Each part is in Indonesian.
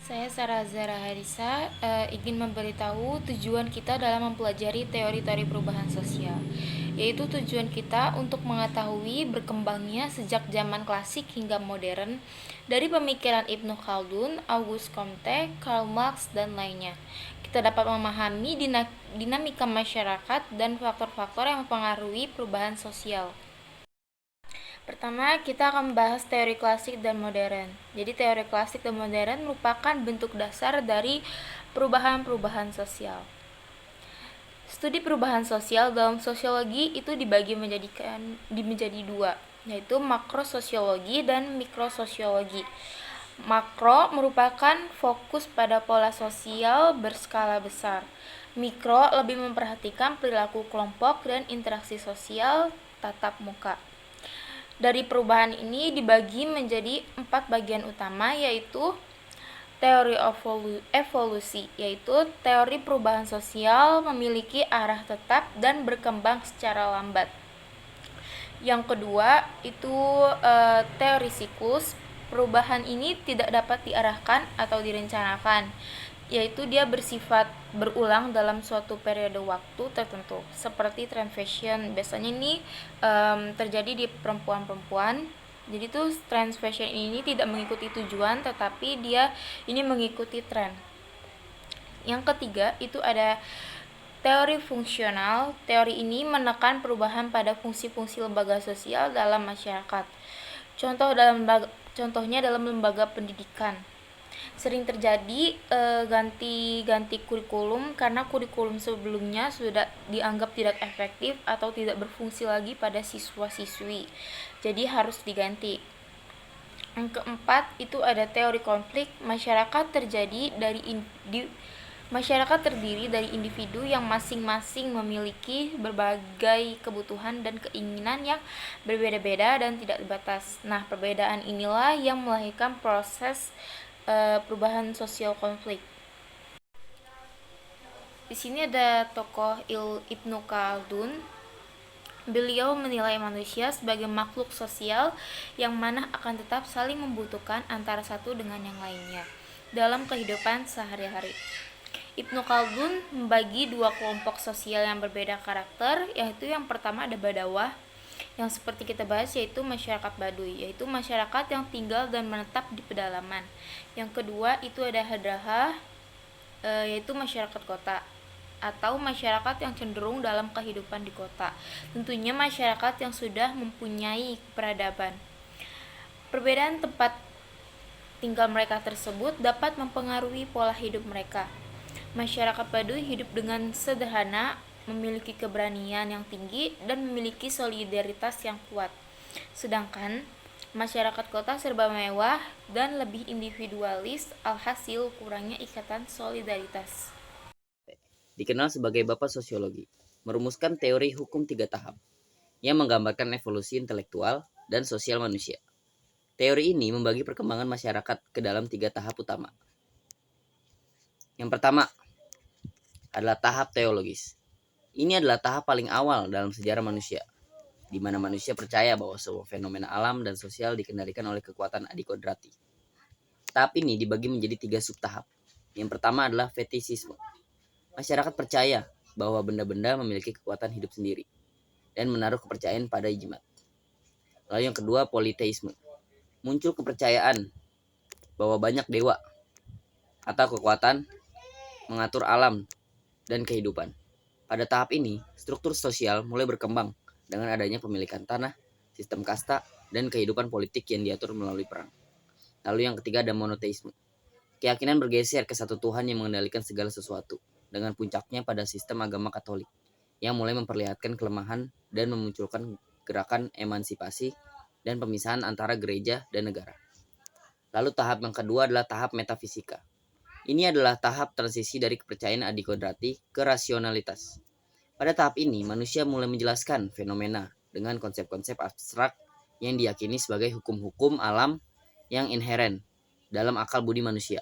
Saya Sarah Zara Harisa ingin memberitahu tujuan kita dalam mempelajari teori-teori perubahan sosial, yaitu tujuan kita untuk mengetahui berkembangnya sejak zaman klasik hingga modern dari pemikiran Ibnu Khaldun, Auguste Comte, Karl Marx, dan lainnya. Kita dapat memahami dinamika masyarakat dan faktor-faktor yang mempengaruhi perubahan sosial. Pertama, kita akan membahas teori klasik dan modern. Jadi, teori klasik dan modern merupakan bentuk dasar dari perubahan-perubahan sosial. Studi perubahan sosial dalam sosiologi itu dibagi menjadi dua, yaitu makrososiologi dan mikrososiologi. Makro merupakan fokus pada pola sosial berskala besar. Mikro lebih memperhatikan perilaku kelompok dan interaksi sosial tatap muka. Dari perubahan ini dibagi menjadi 4 bagian utama, yaitu teori evolusi, yaitu teori perubahan sosial memiliki arah tetap dan berkembang secara lambat. Yang kedua itu teori siklus. Perubahan ini tidak dapat diarahkan atau direncanakan, yaitu dia bersifat berulang dalam suatu periode waktu tertentu, seperti trend fashion. Biasanya ini terjadi di perempuan-perempuan. Jadi tuh trend fashion ini tidak mengikuti tujuan, tetapi dia ini mengikuti tren. Yang ketiga itu ada teori fungsional. Teori ini menekan perubahan pada fungsi-fungsi lembaga sosial dalam masyarakat. Contohnya dalam lembaga pendidikan. Sering terjadi ganti kurikulum karena kurikulum sebelumnya sudah dianggap tidak efektif atau tidak berfungsi lagi pada siswa-siswi. Jadi harus diganti. Yang keempat itu ada teori konflik. Masyarakat terdiri dari individu yang masing-masing memiliki berbagai kebutuhan dan keinginan yang berbeda-beda dan tidak terbatas. Nah, perbedaan inilah yang melahirkan proses perubahan sosial konflik. Di sini ada tokoh Ibnu Khaldun. Beliau menilai manusia sebagai makhluk sosial yang mana akan tetap saling membutuhkan antara satu dengan yang lainnya dalam kehidupan sehari-hari. Ibnu Khaldun membagi dua kelompok sosial yang berbeda karakter, yaitu yang pertama ada Badawah, yang seperti kita bahas yaitu masyarakat Baduy, yaitu masyarakat yang tinggal dan menetap di pedalaman. Yang kedua itu ada Hadrahah, yaitu masyarakat kota atau masyarakat yang cenderung dalam kehidupan di kota. Tentunya masyarakat yang sudah mempunyai peradaban. Perbedaan tempat tinggal mereka tersebut dapat mempengaruhi pola hidup mereka. Masyarakat Baduy hidup dengan sederhana, memiliki keberanian yang tinggi, dan memiliki solidaritas yang kuat. Sedangkan masyarakat kota serba mewah dan lebih individualis, alhasil kurangnya ikatan solidaritas. Dikenal sebagai Bapak Sosiologi, merumuskan teori hukum 3 tahap yang menggambarkan evolusi intelektual dan sosial manusia. Teori ini membagi perkembangan masyarakat ke dalam 3 tahap utama. Yang pertama adalah tahap teologis. Ini adalah tahap paling awal dalam sejarah manusia, di mana manusia percaya bahwa sebuah fenomena alam dan sosial dikendalikan oleh kekuatan adikodrati. Tahap ini dibagi menjadi 3 subtahap. Yang pertama adalah fetisisme. Masyarakat percaya bahwa benda-benda memiliki kekuatan hidup sendiri dan menaruh kepercayaan pada ijmat. Lalu yang kedua, politeisme. Muncul kepercayaan bahwa banyak dewa atau kekuatan mengatur alam dan kehidupan. Pada tahap ini, struktur sosial mulai berkembang dengan adanya pemilikan tanah, sistem kasta, dan kehidupan politik yang diatur melalui perang. Lalu yang ketiga ada monoteisme. Keyakinan bergeser ke satu Tuhan yang mengendalikan segala sesuatu, dengan puncaknya pada sistem agama Katolik, yang mulai memperlihatkan kelemahan dan memunculkan gerakan emansipasi dan pemisahan antara gereja dan negara. Lalu tahap yang kedua adalah tahap metafisika. Ini adalah tahap transisi dari kepercayaan adikodrati ke rasionalitas. Pada tahap ini, manusia mulai menjelaskan fenomena dengan konsep-konsep abstrak yang diyakini sebagai hukum-hukum alam yang inheren dalam akal budi manusia.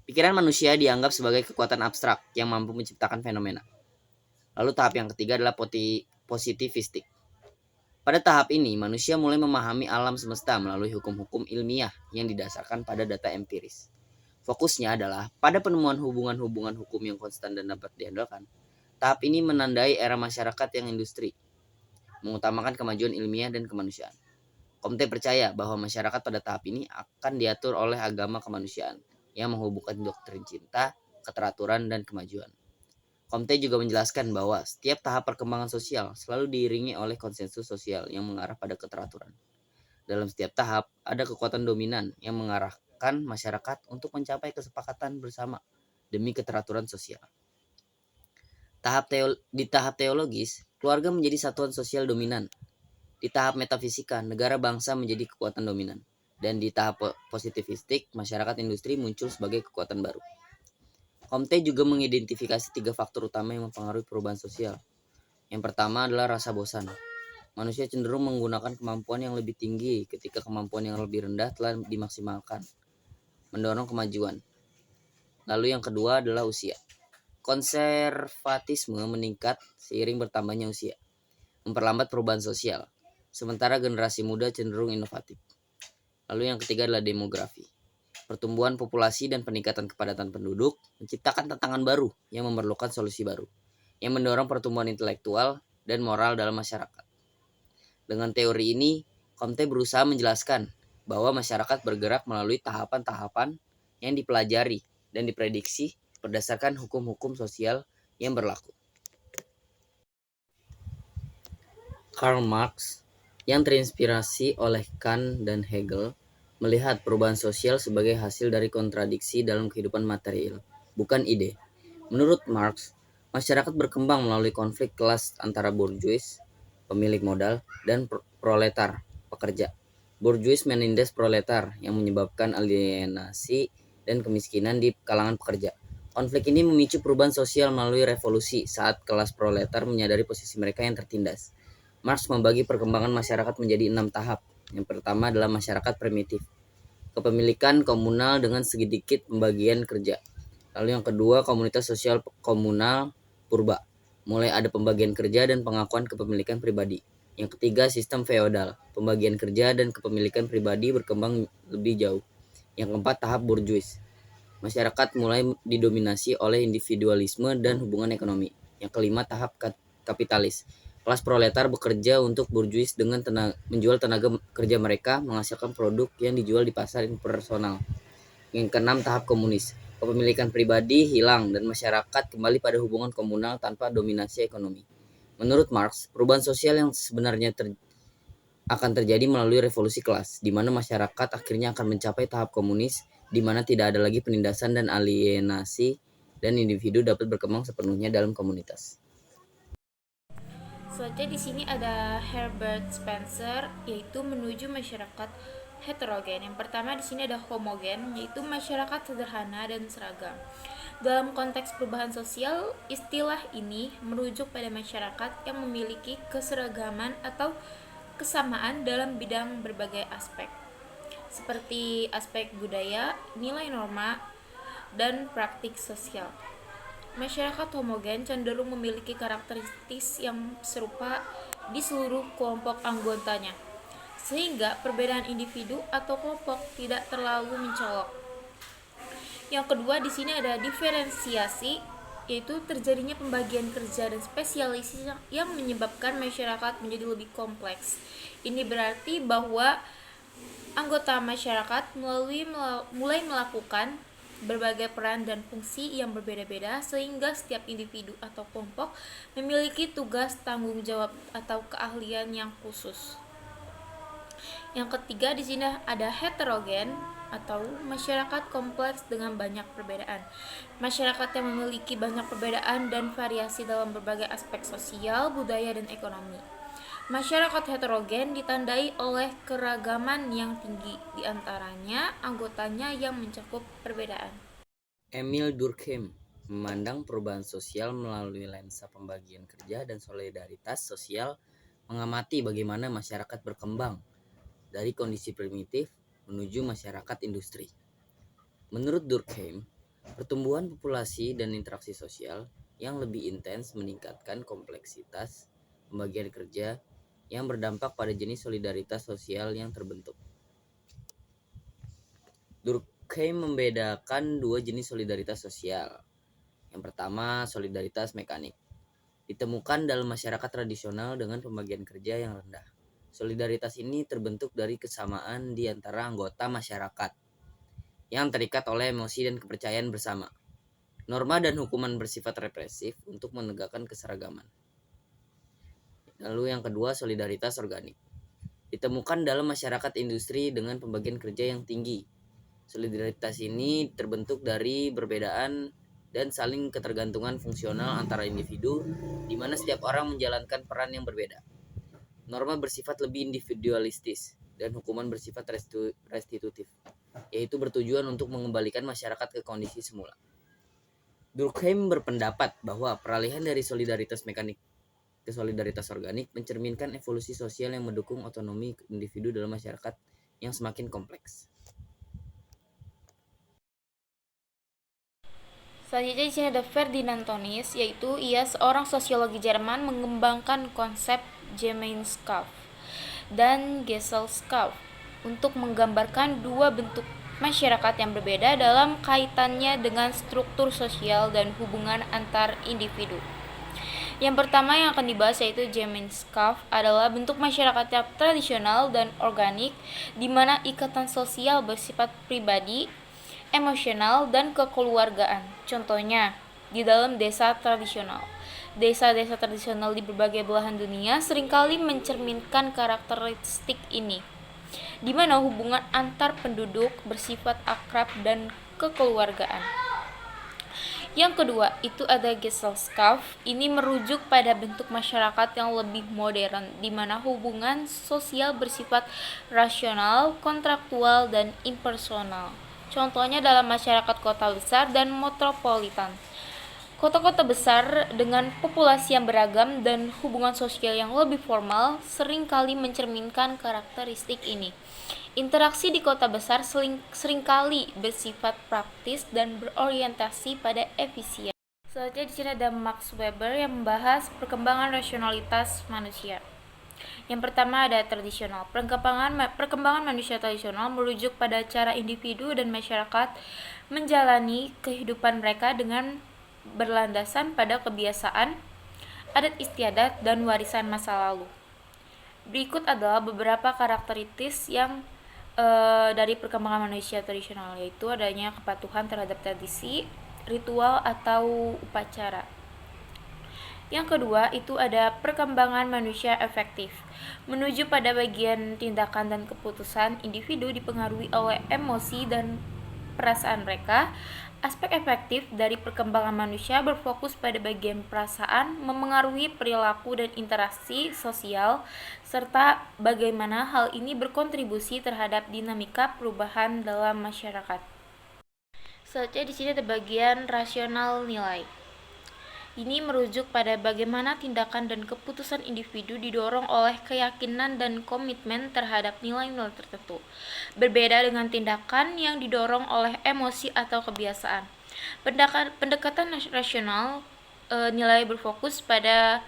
Pikiran manusia dianggap sebagai kekuatan abstrak yang mampu menciptakan fenomena. Lalu tahap yang ketiga adalah positivistik. Pada tahap ini, manusia mulai memahami alam semesta melalui hukum-hukum ilmiah yang didasarkan pada data empiris. Fokusnya adalah pada penemuan hubungan-hubungan hukum yang konstan dan dapat diandalkan. Tahap ini menandai era masyarakat yang industri, mengutamakan kemajuan ilmiah dan kemanusiaan. Komite percaya bahwa masyarakat pada tahap ini akan diatur oleh agama kemanusiaan yang menghubungkan doktrin cinta, keteraturan, dan kemajuan. Komite juga menjelaskan bahwa setiap tahap perkembangan sosial selalu diiringi oleh konsensus sosial yang mengarah pada keteraturan. Dalam setiap tahap, ada kekuatan dominan yang mengarahkan masyarakat untuk mencapai kesepakatan bersama demi keteraturan sosial. Di tahap teologis, keluarga menjadi satuan sosial dominan. Di tahap metafisika, negara bangsa menjadi kekuatan dominan. Dan di tahap positivistik, masyarakat industri muncul sebagai kekuatan baru. Comte juga mengidentifikasi 3 faktor utama yang mempengaruhi perubahan sosial. Yang pertama adalah rasa bosan. Manusia cenderung menggunakan kemampuan yang lebih tinggi ketika kemampuan yang lebih rendah telah dimaksimalkan, mendorong kemajuan. Lalu yang kedua adalah usia. Konservatisme meningkat seiring bertambahnya usia, memperlambat perubahan sosial, sementara generasi muda cenderung inovatif. Lalu yang ketiga adalah demografi. Pertumbuhan populasi dan peningkatan kepadatan penduduk menciptakan tantangan baru yang memerlukan solusi baru, yang mendorong pertumbuhan intelektual dan moral dalam masyarakat. Dengan teori ini, Comte berusaha menjelaskan bahwa masyarakat bergerak melalui tahapan-tahapan yang dipelajari dan diprediksi berdasarkan hukum-hukum sosial yang berlaku. Karl Marx, yang terinspirasi oleh Kant dan Hegel, melihat perubahan sosial sebagai hasil dari kontradiksi dalam kehidupan material, bukan ide. Menurut Marx, masyarakat berkembang melalui konflik kelas antara bourgeois, pemilik modal, dan proletar, pekerja. Bourgeois menindas proletar yang menyebabkan alienasi dan kemiskinan di kalangan pekerja. Konflik ini memicu perubahan sosial melalui revolusi saat kelas proletar menyadari posisi mereka yang tertindas. Marx membagi perkembangan masyarakat menjadi 6 tahap. Yang pertama adalah masyarakat primitif, kepemilikan komunal dengan sedikit pembagian kerja. Lalu yang kedua, komunitas sosial komunal purba, mulai ada pembagian kerja dan pengakuan kepemilikan pribadi. Yang ketiga, sistem feodal, pembagian kerja dan kepemilikan pribadi berkembang lebih jauh. Yang keempat, tahap bourgeois, masyarakat mulai didominasi oleh individualisme dan hubungan ekonomi. Yang kelima, tahap kapitalis, kelas proletar bekerja untuk bourgeois dengan menjual tenaga kerja mereka menghasilkan produk yang dijual di pasar impersonal. Yang keenam, tahap komunis, kepemilikan pribadi hilang dan masyarakat kembali pada hubungan komunal tanpa dominasi ekonomi. Menurut Marx, perubahan sosial yang sebenarnya akan terjadi melalui revolusi kelas, di mana masyarakat akhirnya akan mencapai tahap komunis, di mana tidak ada lagi penindasan dan alienasi, dan individu dapat berkembang sepenuhnya dalam komunitas. Selanjutnya di sini ada Herbert Spencer, yaitu menuju masyarakat heterogen. Yang pertama di sini ada homogen, yaitu masyarakat sederhana dan seragam. Dalam konteks perubahan sosial, istilah ini merujuk pada masyarakat yang memiliki keseragaman atau kesamaan dalam bidang berbagai aspek, seperti aspek budaya, nilai norma, dan praktik sosial. Masyarakat homogen cenderung memiliki karakteristik yang serupa di seluruh kelompok anggotanya, sehingga perbedaan individu atau kelompok tidak terlalu mencolok. Yang kedua di sini ada diferensiasi, yaitu terjadinya pembagian kerja dan spesialisasi yang menyebabkan masyarakat menjadi lebih kompleks. Ini berarti bahwa anggota masyarakat mulai melakukan berbagai peran dan fungsi yang berbeda-beda sehingga setiap individu atau kelompok memiliki tugas, tanggung jawab atau keahlian yang khusus. Yang ketiga di sini ada heterogen atau masyarakat kompleks dengan banyak perbedaan. Masyarakat yang memiliki banyak perbedaan dan variasi dalam berbagai aspek sosial, budaya, dan ekonomi. Masyarakat heterogen ditandai oleh keragaman yang tinggi, di antaranya anggotanya yang mencakup perbedaan. Emil Durkheim memandang perubahan sosial melalui lensa pembagian kerja dan solidaritas sosial, mengamati bagaimana masyarakat berkembang dari kondisi primitif menuju masyarakat industri. Menurut Durkheim, pertumbuhan populasi dan interaksi sosial yang lebih intens meningkatkan kompleksitas pembagian kerja yang berdampak pada jenis solidaritas sosial yang terbentuk. Durkheim membedakan dua jenis solidaritas sosial. Yang pertama, solidaritas mekanik. Ditemukan dalam masyarakat tradisional dengan pembagian kerja yang rendah. Solidaritas ini terbentuk dari kesamaan di antara anggota masyarakat yang terikat oleh emosi dan kepercayaan bersama. Norma dan hukuman bersifat represif untuk menegakkan keseragaman. Lalu yang kedua, solidaritas organik. Ditemukan dalam masyarakat industri dengan pembagian kerja yang tinggi. Solidaritas ini terbentuk dari perbedaan dan saling ketergantungan fungsional antara individu, di mana setiap orang menjalankan peran yang berbeda. Norma bersifat lebih individualistis dan hukuman bersifat restitutif, yaitu bertujuan untuk mengembalikan masyarakat ke kondisi semula. Durkheim berpendapat bahwa peralihan dari solidaritas mekanik ke solidaritas organik mencerminkan evolusi sosial yang mendukung otonomi individu dalam masyarakat yang semakin kompleks. Selanjutnya di sini ada Ferdinand Tönnies, yaitu ia seorang sosiologi Jerman mengembangkan konsep Gemeinschaft dan Gesellschaft untuk menggambarkan dua bentuk masyarakat yang berbeda dalam kaitannya dengan struktur sosial dan hubungan antar individu. Yang pertama yang akan dibahas yaitu Gemeinschaft adalah bentuk masyarakat yang tradisional dan organik di mana ikatan sosial bersifat pribadi, emosional, dan kekeluargaan. Contohnya, di dalam desa tradisional. Desa-desa tradisional di berbagai belahan dunia seringkali mencerminkan karakteristik ini, di mana hubungan antar penduduk bersifat akrab dan kekeluargaan. Yang kedua, itu ada Gesellschaft. Ini merujuk pada bentuk masyarakat yang lebih modern, di mana hubungan sosial bersifat rasional, kontraktual, dan impersonal. Contohnya dalam masyarakat kota besar dan metropolitan. Kota-kota besar dengan populasi yang beragam dan hubungan sosial yang lebih formal seringkali mencerminkan karakteristik ini. Interaksi di kota besar seringkali bersifat praktis dan berorientasi pada efisien. Selanjutnya di sini ada Max Weber yang membahas perkembangan rasionalitas manusia. Yang pertama ada tradisional. Perkembangan manusia tradisional merujuk pada cara individu dan masyarakat menjalani kehidupan mereka dengan berlandasan pada kebiasaan, adat istiadat, dan warisan masa lalu. Berikut adalah beberapa karakteristik yang dari perkembangan manusia tradisional, yaitu adanya kepatuhan terhadap tradisi, ritual, atau upacara. Yang kedua, itu ada perkembangan manusia efektif. Menuju pada bagian tindakan dan keputusan, individu dipengaruhi oleh emosi dan perasaan mereka. Aspek efektif dari perkembangan manusia berfokus pada bagian perasaan, memengaruhi perilaku dan interaksi sosial, serta bagaimana hal ini berkontribusi terhadap dinamika perubahan dalam masyarakat. Selanjutnya di sini ada bagian rasional nilai. Ini merujuk pada bagaimana tindakan dan keputusan individu didorong oleh keyakinan dan komitmen terhadap nilai-nilai tertentu. Berbeda dengan tindakan yang didorong oleh emosi atau kebiasaan. Pendekatan rasional nilai berfokus pada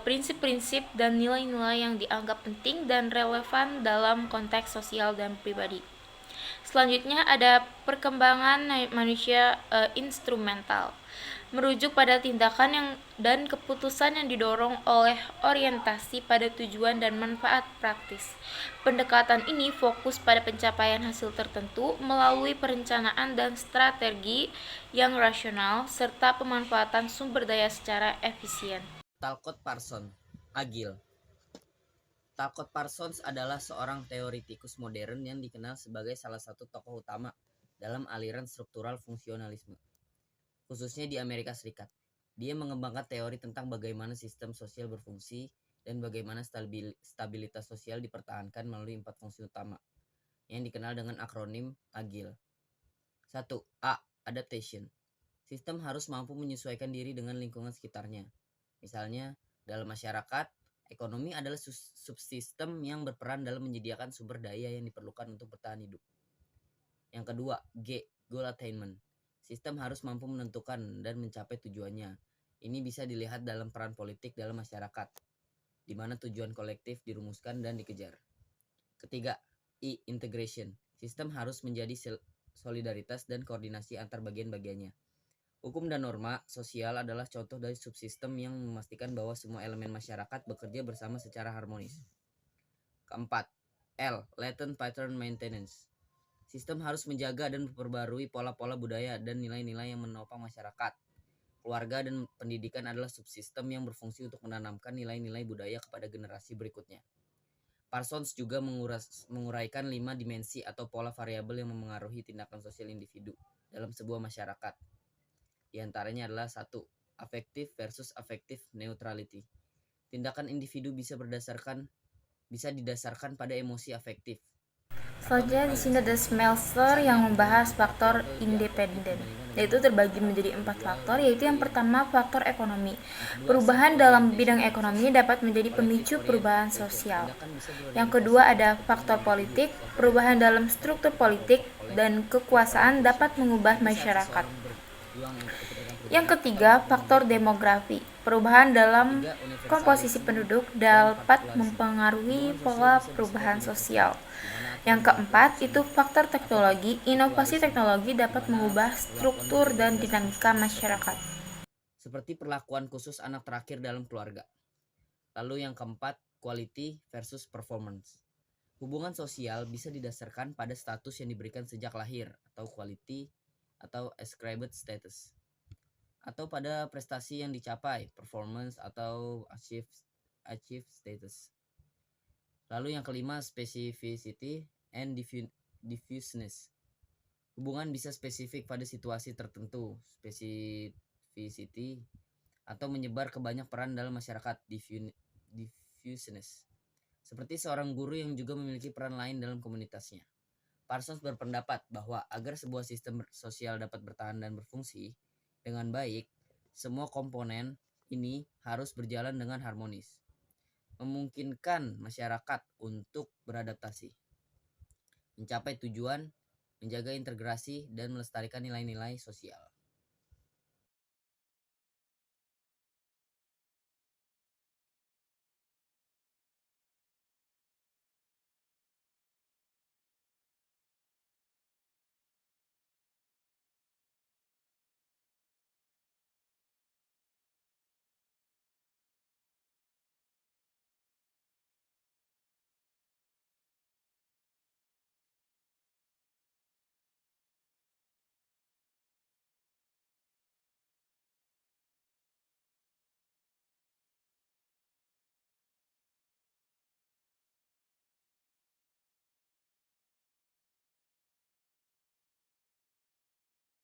prinsip-prinsip dan nilai-nilai yang dianggap penting dan relevan dalam konteks sosial dan pribadi. Selanjutnya ada perkembangan manusia instrumental, merujuk pada tindakan dan keputusan yang didorong oleh orientasi pada tujuan dan manfaat praktis. Pendekatan ini fokus pada pencapaian hasil tertentu melalui perencanaan dan strategi yang rasional serta pemanfaatan sumber daya secara efisien. Talcott Parsons, Agil. Talcott Parsons adalah seorang teoritikus modern yang dikenal sebagai salah satu tokoh utama dalam aliran struktural fungsionalisme, khususnya di Amerika Serikat. Dia mengembangkan teori tentang bagaimana sistem sosial berfungsi dan bagaimana stabilitas sosial dipertahankan melalui 4 fungsi utama yang dikenal dengan akronim AGIL. 1. A. Adaptation. Sistem harus mampu menyesuaikan diri dengan lingkungan sekitarnya. Misalnya, dalam masyarakat, ekonomi adalah subsistem yang berperan dalam menyediakan sumber daya yang diperlukan untuk bertahan hidup. Yang kedua, G. Goal attainment. Sistem harus mampu menentukan dan mencapai tujuannya. Ini bisa dilihat dalam peran politik dalam masyarakat, di mana tujuan kolektif dirumuskan dan dikejar. Ketiga, I. Integration. Sistem harus menjadi solidaritas, dan koordinasi antar bagian-bagiannya. Hukum dan norma sosial adalah contoh dari subsistem yang memastikan bahwa semua elemen masyarakat bekerja bersama secara harmonis. Keempat, L. Latent Pattern Maintenance. Sistem harus menjaga dan memperbarui pola-pola budaya dan nilai-nilai yang menopang masyarakat. Keluarga dan pendidikan adalah subsistem yang berfungsi untuk menanamkan nilai-nilai budaya kepada generasi berikutnya. Parsons juga menguraikan 5 dimensi atau pola variabel yang memengaruhi tindakan sosial individu dalam sebuah masyarakat. Di antaranya adalah 1. Affective versus affective neutrality. Tindakan individu bisa didasarkan pada emosi afektif. Selanjutnya di sini ada Smeltzer yang membahas faktor independen, yaitu terbagi menjadi 4 faktor, yaitu yang pertama faktor ekonomi. Perubahan dalam bidang ekonomi dapat menjadi pemicu perubahan sosial. Yang kedua ada faktor politik. Perubahan dalam struktur politik dan kekuasaan dapat mengubah masyarakat. Yang ketiga, faktor demografi. Perubahan dalam komposisi penduduk dapat mempengaruhi pola perubahan sosial. Yang keempat, itu faktor teknologi. Inovasi teknologi dapat mengubah struktur dan dinamika masyarakat. Seperti perlakuan khusus anak terakhir dalam keluarga. Lalu yang keempat, quality versus performance. Hubungan sosial bisa didasarkan pada status yang diberikan sejak lahir atau quality atau ascribed status, atau pada prestasi yang dicapai, performance atau achieve status. Lalu yang kelima, specificity and diffuseness. Hubungan bisa spesifik pada situasi tertentu, specificity, atau menyebar ke banyak peran dalam masyarakat, diffuseness. Seperti seorang guru yang juga memiliki peran lain dalam komunitasnya. Parsons berpendapat bahwa agar sebuah sistem sosial dapat bertahan dan berfungsi dengan baik, semua komponen ini harus berjalan dengan harmonis, memungkinkan masyarakat untuk beradaptasi, mencapai tujuan, menjaga integrasi, dan melestarikan nilai-nilai sosial.